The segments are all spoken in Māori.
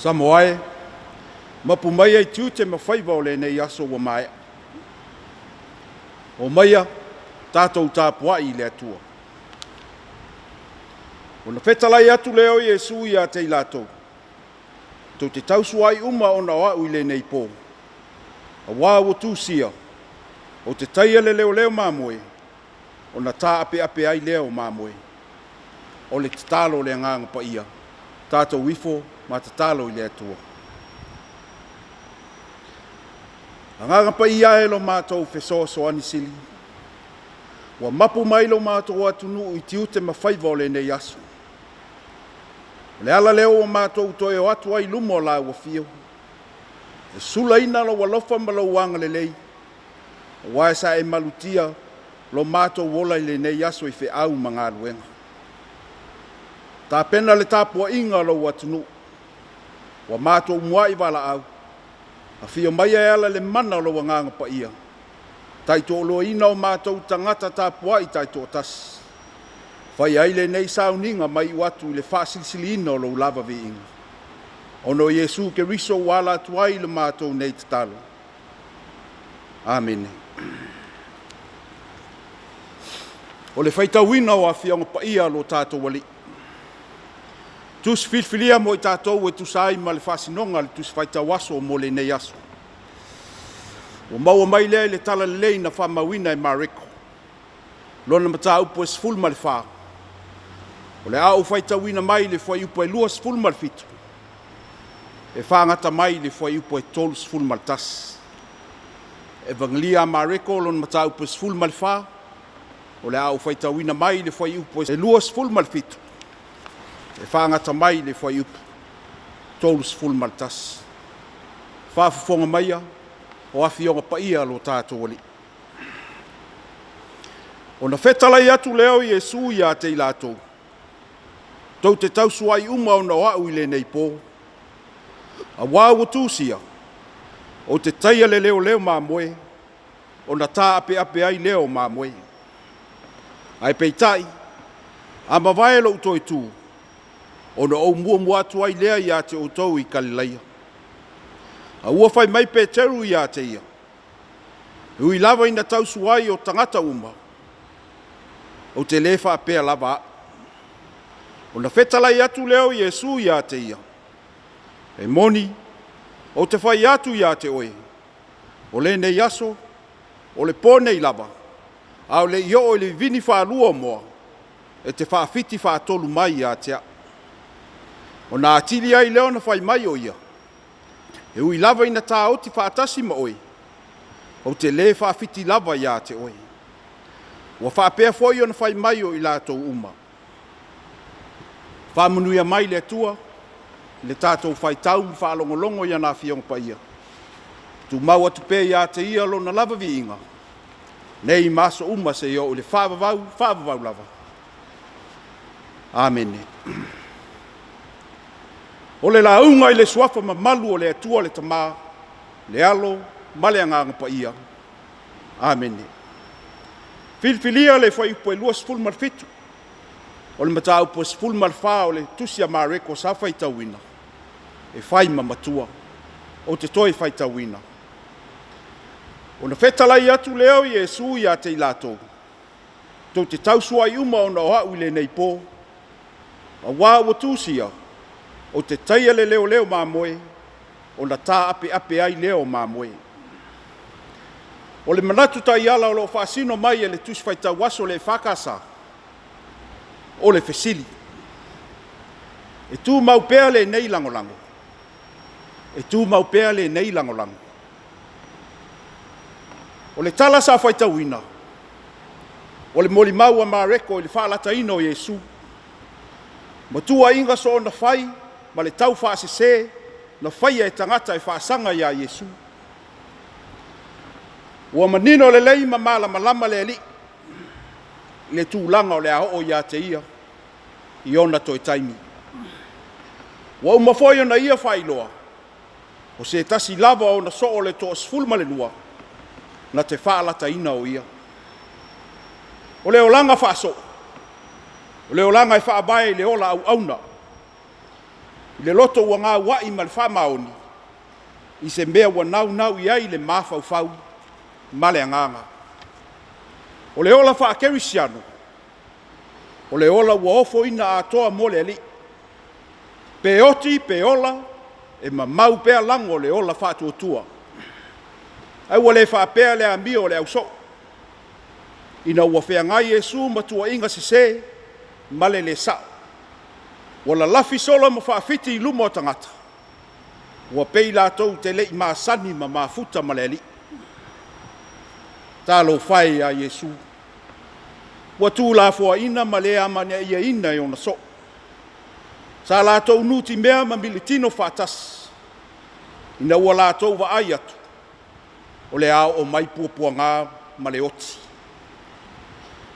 Samoa, mapumai ai tiu te mawhaiva o le nei aso wa mai. O maia, tātou Tapuaiga i le atua. O na whetalai atu leo Iesu ia te ilatou. Tau te tausu ai uma o na wau i le nei pō. A wā o tūsia, o te taia le leo māmoe, o na tā ape ai leo māmoe. O le tatalo le nganga pa ia, tātou wifo ma tatalo i le atua. A nganga pa ia e lo mātou Fiso soani sili. Wa mapu mai lo mātou Tausinu'u i tiu te mawhaiva o le nei aso. Le ala leo o mātou toi o atu ai lumo la ua fio. E sula ina lo walofa ma lo wanga le lei. Wa sa e malutia lo mātou wola i le nei aso i fe au mga luenga. Tā pena le Tapuaiga lo Tausinu'u. Wa mātou mua i wala au. A fio mai e ala le mana lo nganga pa ia. Tai tō lo ina o mātou tangata Tapuaiga tai tō tas. Whai aile nei sauninga mai watu le whaasilisili ina o lo lava vi inga. Ono Iesu ke riso wala tuai le mātou nei tatalo. Amen. O le whaitawina o a fionga pa ia lo tātou wali. Tus filfilia mo i tātou e tusai ma le whasinonga le tus whaitawaso mo le nei aso. O maua mai lea le tala lei na whamawina e mareko. Lona mata upo e sful ma le wha. O le au whaitawina mai le whai upo e lua sful ma le fitu. E whangata mai le whai upo e tolu sful ma le tas. E vangalia mareko lona mata upo e sful ma le wha. O le au whaitawina mai le whai upo e lua sful ma le fitu. E whangata mai le whai upo tolu sful ma le tas. Whafafonga maia o awhionga pa ia lo tātou wali. O na whetalai atu leo Iesu ia te ilatou. Tau te tausu ai uma o na wau i le nei pō. A wāua tūsia, o te taia le leo māmoe, o na tā ape ai leo māmoe. Ai peitai, a mawai lo utoi tū, o na o mua atu ai lea ia te o tau i Galileia. A ua whai mai Peteru ia te ia. Ui lava ina tausu ai o tangata uma. O te lefa apea lava. O na whetalai atu leo Iesu ia te ia. E moni, o te whai atu ia te oe. O le nei aso, o le pōnei lava. A o le io o le vini whaalua moa. E te whaafiti whaatolu mai ia te a. O na atili ai leo na whai mai o ia. E ui lava ina tā oti whaatasi ma oe. O te le whaafiti lava ia te oe. Ua whaapea foi o na whai mai o i lātou uma. Whamanuia mai le atua, le tātou whai tau whaalongolongo ia nā whiong pa ia. Tu mau atu pē ia te ia lo na lava vi inga. Nei maso uma se ia o le whaavavau lava. Amen. O le launga i le suafa ma malu o le atua le tamā, le alo, ma le anganga pa ia. Amen. Filfilia le whai upo e lua sful marfitu. O le mata upo sful marfa o le tusia mareko sa whai tauina. E whai mamatua. O te toi whai tauina. O na whetalai atu leo Iesu ia te ilatou. Tau te tausua i uma o na oau i le nei pō. A wā ua tūsia. O te taia le leo māmoe. O na tā ape ai leo māmoe. O le manatu tai ala o lo whaasino mai e le tusi whaitau waso le whakasa. O le fesili. E tū mau pēa le nei langolango. E tū mau pēa le nei langolango. O le tala sa whaitau ina. O le moli mau a mareko i le whaalata ino Iesu. Ma tua inga so na whai, ma le tau whaasese, na whai e tangata e whaasanga ia Iesu. Ua manino le lei ma malama le li. Le tūlanga o le aho o ia te ia. I ona toi taimi. Ua umafoi ona ia whailoa. O se tasi lava o na so o le toa sfulma le lua. Na te whaalata ina o ia. O le olanga whaaso. O le olanga e whaabae le ola au auna. le loto ua ngā wai ma le whamaoni, i se mea ua nau iai le mawhauwhau ma le anganga. O le ola whaakerisiano, o le ola ua ofo ina atoa mo le ali. Pe oti, pe ola, e mau pea lango le ola whaatuatua. Ai ua le whaapea le amia o le au so. Ina ua whea ngai Yesu matua inga se male le sao. Wala lafi solo ma whaafiti i lumo tangata. Ua pei lātou te lei maasani ma maafuta ma le ali. Tālo whai a Yesu. Ua tū la fua ina ma le amane ia ina i ona so. Sa lātou nuti mea ma militino whaatas. Ina ua lātou wa ai atu. O le ao o mai puapua ngā ma le oti.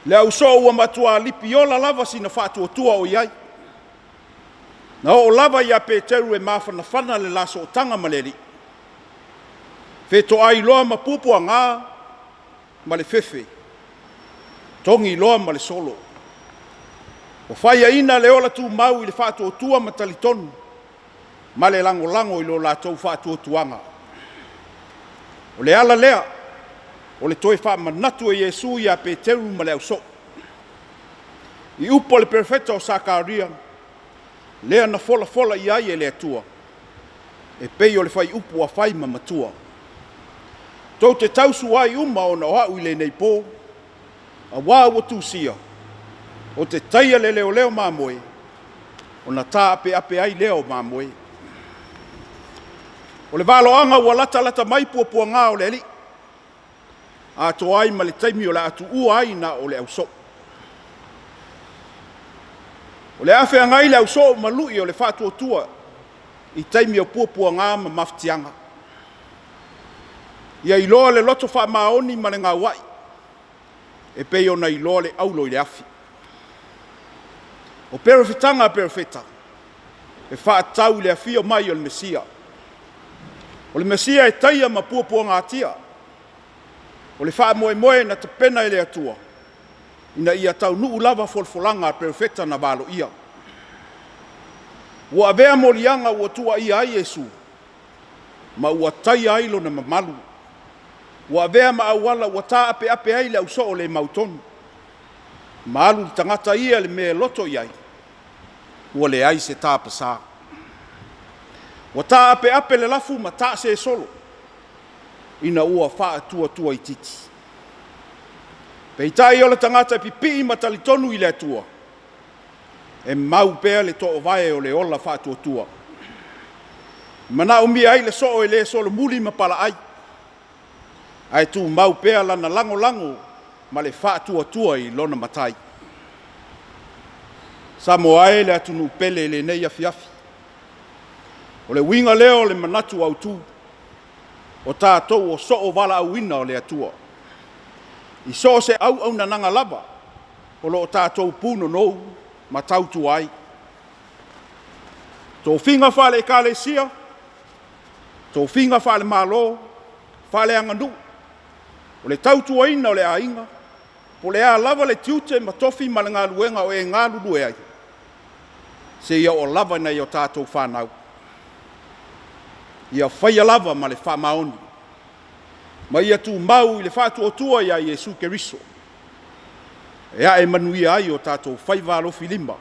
Le au so ua matua lipi ola lava sina whaatuatua o iai. Na o lava ia Peteru e mawhanawhana le laso o tanga maleri. Wheto ai loa ma puapua ngā ma le fefe. Tongi loa ma le solo. O whaia ina le ola tu mau i le whaatuatua ma talitonu. Ma le lango i lo lātou whaatuatuanga. O le ala lea, o le toi whaamanatu e Yesu ia Peteru ma le au so. I upo le perfeta o Sakaria, lea na fola i ai e le atua. E pei o le whai upo a whai ma matua. Tau te tausu ai uma o na oau i le nei pō, a wā ua tūsia, o te taia le leo māmoe, o na tā ape ai leo māmoe. O le wāloanga ua lata mai puapua ngā o le ali. A to ai ma le taimi o le atu ua ai na o le au so. O le awhea ngai le au so malui o le whātuatua i taimi o puapua ngā ma maftianga. Ia i loa le loto wha maoni ma le ngā wai. E pei ona i loa le aulo i le afi. O perefetanga perefeta. E whaatau le afio mai o le Mesia. O le Mesia e taia ma puapua ngā tia. O le wha moe na te pena e le atua. Ina ia Tausinu'u lava folfolanga perfecta na valo ia. Ua avea molianga ua tua ia ai Yesu. Ma ua taia ailo na mamalu. Ua avea ma awala ua tā ape ai le au so o le mautonu. Maalu li tangata ia le mea loto iai. Ua le ai se tā pasa. Ua tā ape le lafu ma tā se solo. Ina ua wha tua i titi. Peitai o le tangata pipi ma talitonu i le atua. E mau pea le to'o vae o le ola wha tua. Mana umi ai le so e le solo muli ma pala ai. Ai tu mau pea lana lango ma le wha tua i lona matai. Samoa e le atunu pele le nei Afiafi. O le winga leo le manatu au tu. O tātou o so o wala au ina o le atua. I so se au nananga lava. O lo o tātou puno nou ma tautu ai. Tō whinga whale kāle sia. Tō whinga whale malo. Whale anganu. O le tautu aina o le ainga. Po le a lava le tiute ma tofi ma le ngā luenga o e ngā lulu e ai. Se ia o lava nei o tātou whanau. Ia whaia lava ma le whamaoni. Ma ia tu mau i le whātuatua ia Yesu Keriso. Ea e manuia ai o tātou whaiwalo filima.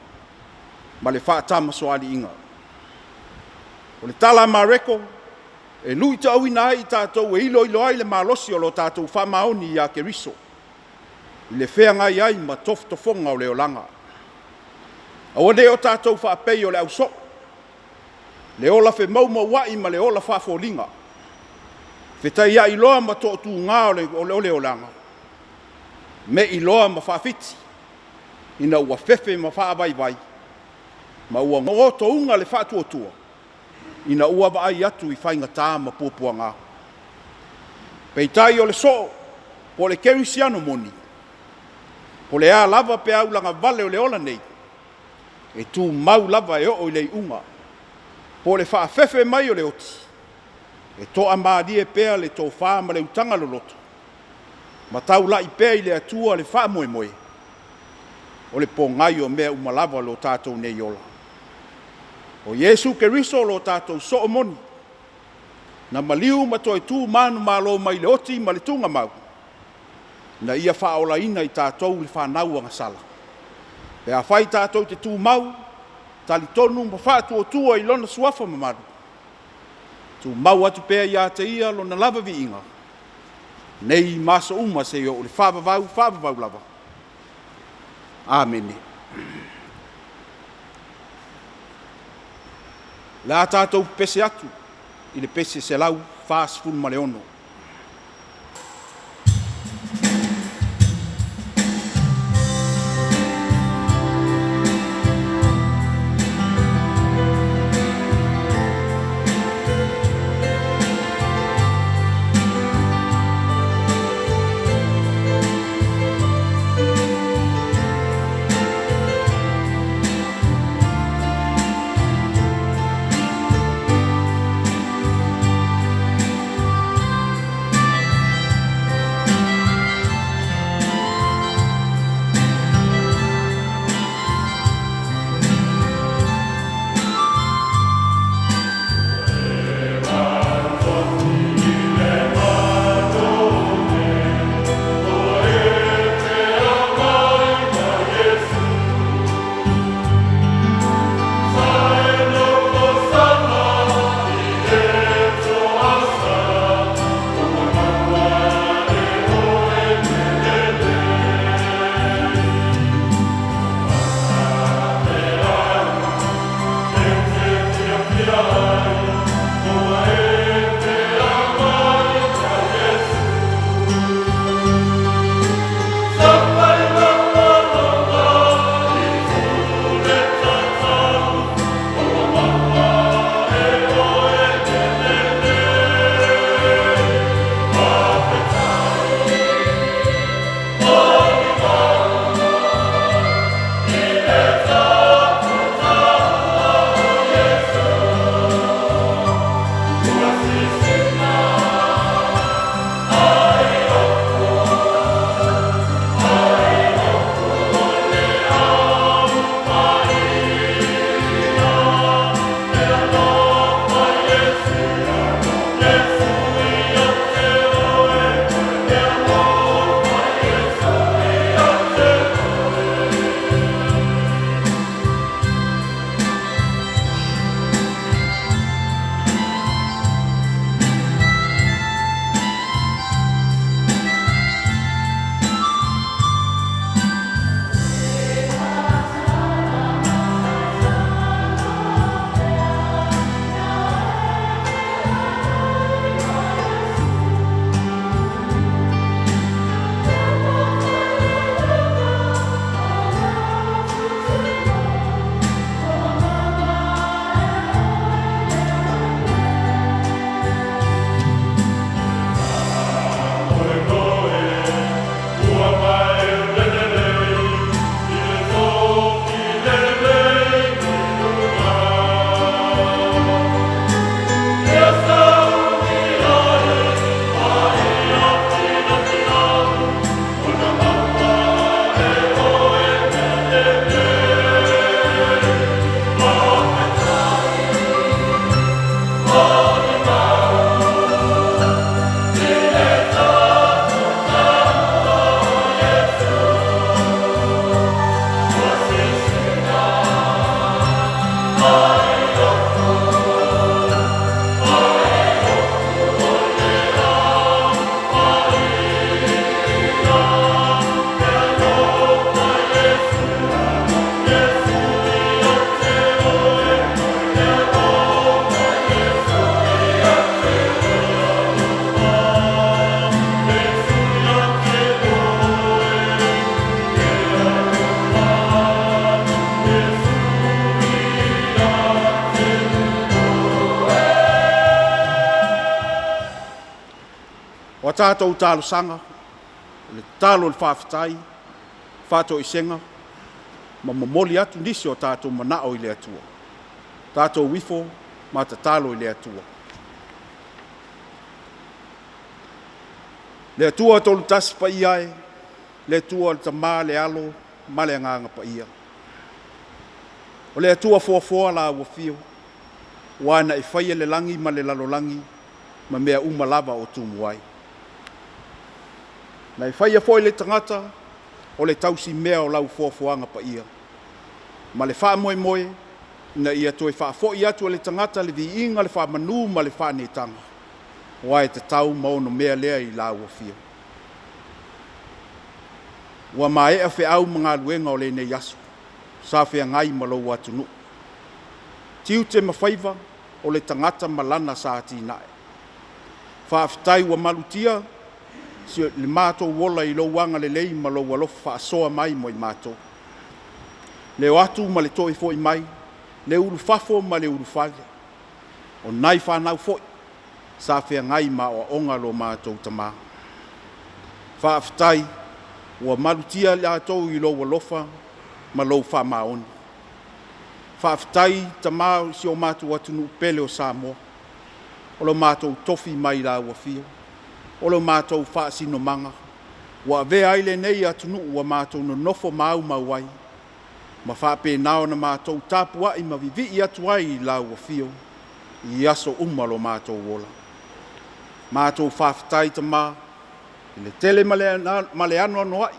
Ma le whātama soali inga. O le tala mareko. E nui ta awina ai tātou e ilo ai le malosi o lo tātou whamaoni ia Keriso. I le whea ngai ai ma tofonga o le olanga. Awa de o tātou whaapei o le au so. Le ola fe mauma wai ma le ola whaafolinga. Whetai ia iloa ma tō tū ngā o le olanga. Me iloa ma whaafiti. Ina ua whewhe ma whaavai. Ma ua ngoto unga le whaatuatua. Ina ua vai atu i whainga tā ma puapua ngā. Peitai o le so, po le kerisiano moni. Po le a lava pe au langa vale o le ola nei. E tū mau lava e o le unga. Po le whaafefe mai o le oti. E toa maadi e pea le tō wha ma le utanga loloto. Ma tau la i pea i le atua le wha moe. O le po ngai o mea umalava lo tātou nei ola. O Yesu Keriso lo tātou so'omoni. Na maliu matoi tū manu malo mai le oti ma le tunga mau. Na ia whaolaina i tātou li whanau anga sala. Pe a whai tātou te tū mau, tali tonu ma whātua tua i lona suafa mamaru. Tu mau atu pēr ia te ia lo na lava vi inga. Nei masa uma se o le whāvavau lava. Amen. La tātou pese atu, i le pese se lau, whāsifun ma le ono. O tātou tālo sanga, le tālo le whawhitai, whātou i senga, ma mamoli atu nisi o tātou manao i le atua. Tātou wifo, ma ta tālo i le atua. Le atua tolu tasi pa iae, le atua le tamā le alo, ma le nganga pa ia. O le atua foa la ua fio, wana e whaia le langi ma le lalolangi ma mea lava o tumuai. Na e whaia foi le tangata o le tausi mea o lau fuafuanga pa ia. Ma le wha moe moe na ia toi wha foi atu o le tangata le vi inga le wha manu ma le wha netanga. Wai te tau maono mea lea I lau o fia. Ua mae a whe au mga luenga o le ne yasu. Sa whea ngai malou atu nu. Tiu te mawhaiva o le tangata malana sa ati nae. Whaafitai ua malutia si le mātou wola I lo wanga le lei malou alofa whaasoa mai mo I mātou. Le atu ma le toi fo I mai, le uru fafo ma le uru fale. O nai whanau foi, sa whea ngai ma o onga lo mātou tama. Whaafitai ua malutia le atou I lo walofa ma lo wha maoni. Whaafitai tamau si o mātou atunu pele o Samoa. O lo mātou tofi mai la ua fia. O lo mātou whaasino manga. Ua vea aile nei atunu ua mātou no nofo mau mauai. Ma whaape nao na mātou Tapuaiga ma vivi I atu ai la ua fia. I aso lo mātou wola. Mātou whaafitai tamā. I le tele male anu anu ai.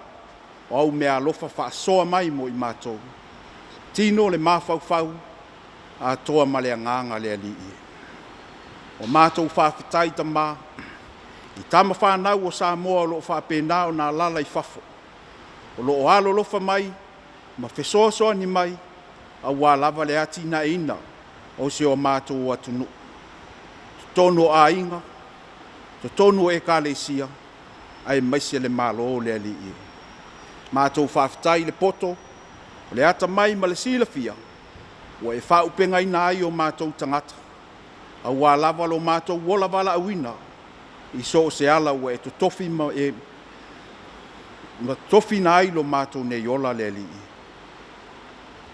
O au mea alofa whaasoa mai mo I mātou. Tino le mawhauwhau a toa male nganga le ali I. O mātou whaafitai tamā. I tama whanau o Samoa o loo whaapenao nā lala I whafo. O loo alo lofa mai, ma whesoasoa ni mai, a wā lava le ati na ina o se o mātou atunu. Tonu a inga, tonu e ka le sia, ai maise le malo le ali I. Mātou whaafitai le poto, o le ata mai ma le sila fia, o e whaupenga ina ai o mātou tangata. A wā lava lo mātou wola wala awina, I so se ala ua e to tofi ma tofi na ai lo mātou ne yola le li I.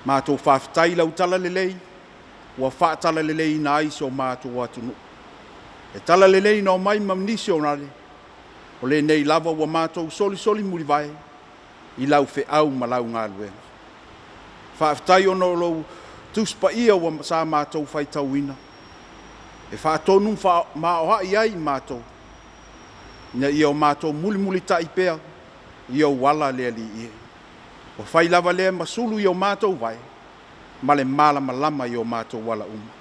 Mātou whaafitai lau tala lelei, ua whaatala lelei na ai so mātou atunu. E tala lelei na o mai mamnisi o nare, o le nei lava ua mātou soli muri vai, I lau fe au ma lau ngā luenga. Whaafitai ono lo tuspa ia ua sa mātou whaitauina. E whaatonu ma o hai ai mātou. Ina ia o mātou muli tai pea, ia o wala lea li ia. O whai lava lea masulu ia o mātou vai, ma le malama ia o mātou wala uma.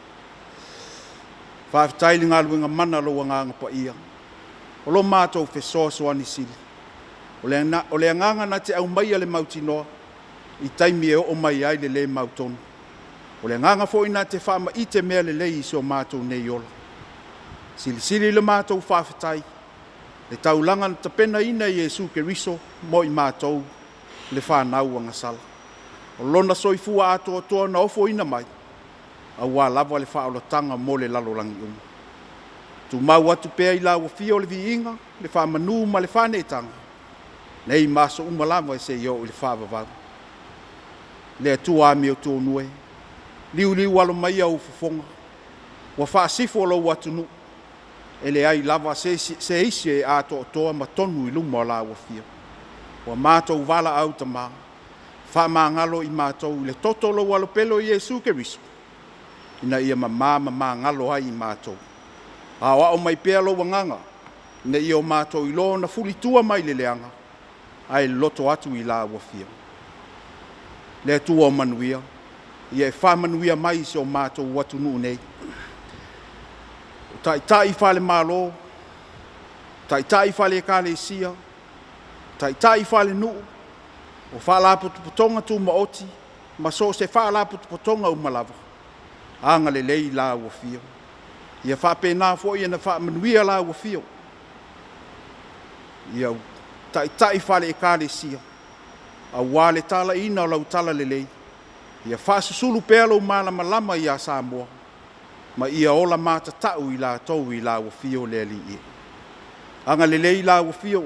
Whaafitai li ngā luenga mana loa nganga pa ia. O lo mātou whesoasoa ni sili. O le nganga na te au mai ale mautinoa, I taimi e o mai ai le mautonu. O le nganga fo ina te whaama I te mea le lei so mātou nei ola. Sili le mātou whaafitai. Le taulanga na tapena ina Iesu Keriso mo I mātou le whanau anga sala. O lona soifua ato toa na ofo ina mai. A wā lava le whaolotanga mo le lalolangi uma. Tu mau atu pea I la ua fia o le vi inga, le whamanu ma le whanetanga. Nei maso umalama se yo I le whavavau. Le atua mi o tō nue. Liu alo mai au fufonga. Wa whaasifo lo watunu. Ele ai lava se isi e ato toa ma tonu I luma o la ua fia. Wa mātou wala au tamā. Whamangalo I mātou le totolo walo pelo I Iesu Keriso. Ina ia mamangalo ai I mātou. Awa o mai pea lo wanganga. Ina ia o mātou I lo na fulitua mai le leanga. Ai loto atu I la ua fia. Le atua o manuia. Ia e whamanuia mai se o mātou watunu nei. Tai whale malo, tai whale kale sia, tai whale nuu, o whalaputu potonga tu maoti, ma so se whalaputu potonga umalawa. Anga le lei la ua fia. Ia whapena fo ia na whamanuia la ua fia. Ia tai whale kale sia, a wale tala ina o lau tala le lei. Ia whasusulu pēlo malama ia Samoa. Ma ia ola mata tau I la tau I la ua fio le li ia. Anga le lei la ua fio.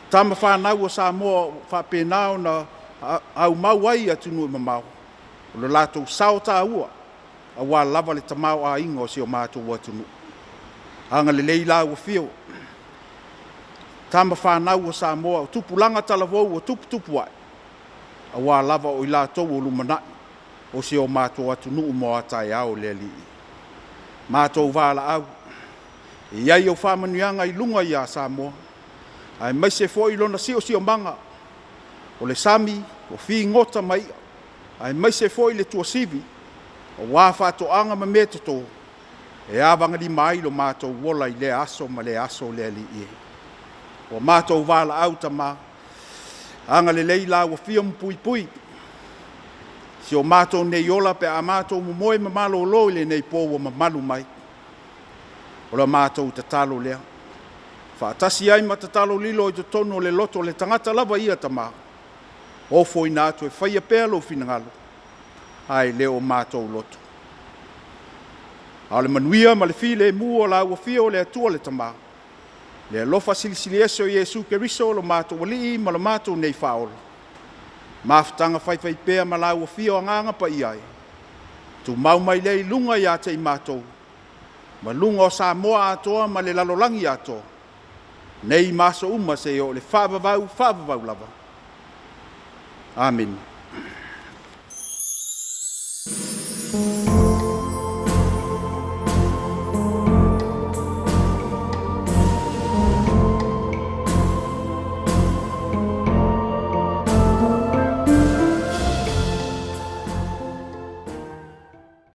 Tama whanau o Samoa whapenao na au mau ai atunu I mamau. O lo lato sao ta ua. A wā lava le tamau a ingo si o mātou atunu. Anga le lei la ua fio. Tama whanau o Samoa o tupulanga talavou o tupu ai. A wā lava o I la tau o lumanai. o se o mātou atunu'u mo atai ao le ali'i. Mātou wala au. E iai o whamanuanga I lunga I a Samoa. Ai mai se fo I lona si o manga. O le sami, o fi ngota mai. Ai mai se fo I le tua sivi. O wā whātoanga ma metoto. E awanga li mai lo mātou wola I le aso ma le aso le ali'i. O mātou wala au tama. Anga le leila wa fia mpui pui. Si o mātou nei ola pe a mātou momoe ma malo lo le nei po wa malu mai. O la mātou te talo lea. Whaatasi ai ma te talo lilo I te tono le loto le tangata lava ia tama. O foi nātu e whaia pēa lo finangalo. Ai leo mātou loto. A le manuia ma le file mua la ua fia o le atua le tama. Le alofa silisili ese o Iesu Keriso lo mātou wali ma lo mātou nei whaola. Mafutanga whaiwhai pēa ma la ua fia o nganga pa iai. Tu mau mai lei lunga ia te I mātou. Ma lunga o Samoa atoa ma le lalolangi atoa. Nei maso uma se o le whaavavau lava. Amen.